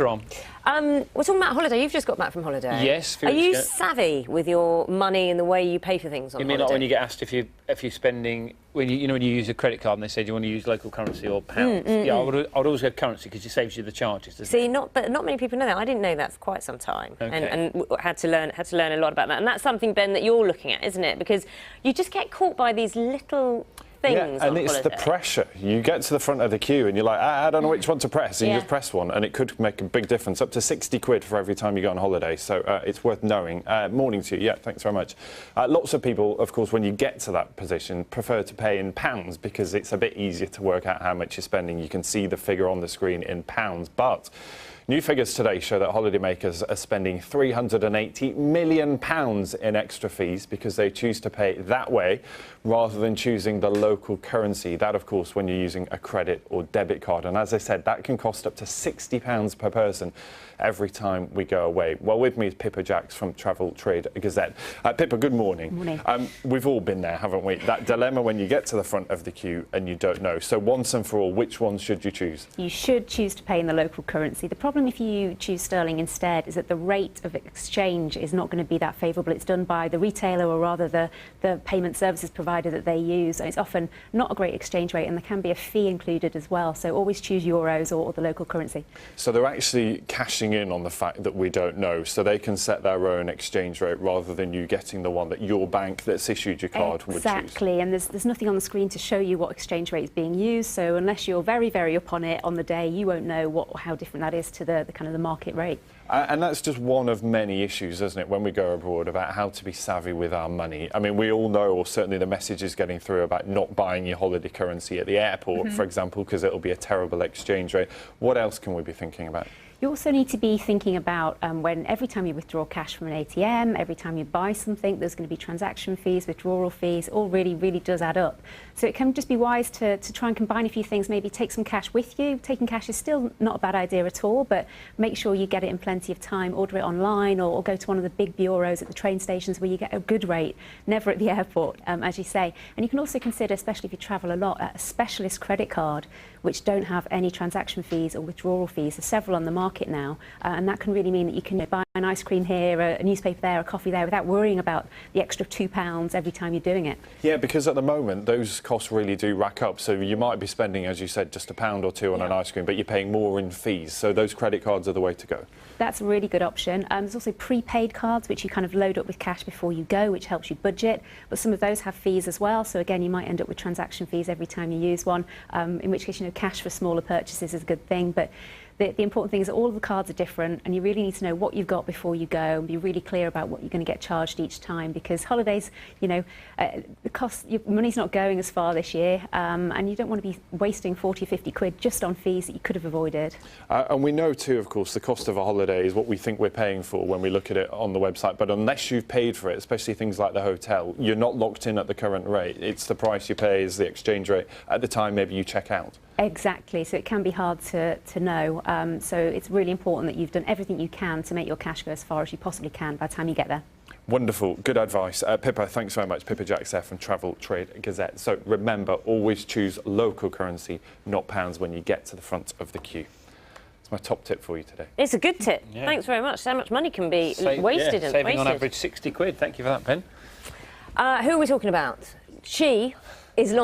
Alex are on. We're talking about holiday. You've just got back from holiday. Yes. Are you savvy with your money and the way you pay for things on holiday? You mean like when you get asked if you're spending when you when you use a credit card and they said you want to use local currency or pounds? Yeah, I'd always go currency because it saves you the charges. See, not many people know that. I didn't know that for quite some time, okay. and had to learn a lot about that. And that's something, Ben, that you're looking at, isn't it? Because you just get caught by these little things. Yeah, and it's the pressure. You get to the front of the queue and you're like, I don't know which one to press, and you just press one, and it could make a big difference, up to 60 quid for every time you go on holiday. So it's worth knowing. Morning to you. Yeah, thanks very much. Lots of people, of course, when you get to that position, prefer to pay in pounds because it's a bit easier to work out how much you're spending. You can see the figure on the screen in pounds, but new figures today show that holidaymakers are spending £380 million in extra fees because they choose to pay that way rather than choosing the local currency. That, of course, when you're using a credit or debit card. And as I said, that can cost up to £60 per person every time we go away. Well, with me is Pippa Jacks from Travel Trade Gazette. Pippa, good morning. Morning. We've all been there, haven't we? That dilemma when you get to the front of the queue and you don't know. So once and for all, which one should you choose? You should choose to pay in the local currency. The problem if you choose sterling instead is that the rate of exchange is not going to be that favourable. It's done by the retailer, or rather the payment services provider that they use, and it's often not a great exchange rate, and there can be a fee included as well. So always choose euros or the local currency. So they're actually cashing in on the fact that we don't know, so they can set their own exchange rate rather than you getting the one that your bank that's issued your card would choose. Exactly, and there's nothing on the screen to show you what exchange rate is being used, so unless you're very, very up on it on the day, you won't know how different that is to the kind of the market rate. And that's just one of many issues, isn't it, when we go abroad, about how to be savvy with our money. I mean, we all know, or certainly the message is getting through, about not buying your holiday currency at the airport, for example, because it'll be a terrible exchange rate. What else can we be thinking about? You also need to be thinking about when every time you withdraw cash from an ATM, every time you buy something, there's going to be transaction fees, withdrawal fees, all really, really does add up. So it can just be wise to try and combine a few things, maybe take some cash with you. Taking cash is still not a bad idea at all, but make sure you get it in plenty of time, order it online, or go to one of the big bureaus at the train stations where you get a good rate, never at the airport, as you say. And you can also consider, especially if you travel a lot, a specialist credit card, which don't have any transaction fees or withdrawal fees. There's several on the market now, and that can really mean that you can buy an ice cream here, a newspaper there, a coffee there, without worrying about the extra £2 every time you're doing it. Yeah, because at the moment those costs really do rack up. So you might be spending, as you said, just £1 or two on an ice cream, but you're paying more in fees. So those credit cards are the way to go. That's a really good option. There's also prepaid cards, which you kind of load up with cash before you go, which helps you budget. But some of those have fees as well. So again, you might end up with transaction fees every time you use one, in which case, cash for smaller purchases is a good thing. But the important thing is that all of the cards are different, and you really need to know what you've got before you go and be really clear about what you're going to get charged each time, because holidays, the cost, your money's not going as far this year, and you don't want to be wasting 40 or 50 quid just on fees that you could have avoided. And we know too, of course, the cost of a holiday is what we think we're paying for when we look at it on the website, but unless you've paid for it, especially things like the hotel, you're not locked in at the current rate. It's the price you pay is the exchange rate at the time maybe you check out. Exactly, so it can be hard to know. So it's really important that you've done everything you can to make your cash go as far as you possibly can by the time you get there. Wonderful, good advice. Pippa, thanks very much. Pippa Jacks there from Travel Trade Gazette. So remember, always choose local currency, not pounds, when you get to the front of the queue. It's my top tip for you today. It's a good tip. Yeah. Thanks very much. So much money can be wasted. Yeah, saving on average 60 quid. Thank you for that, Ben. Who are we talking about? She is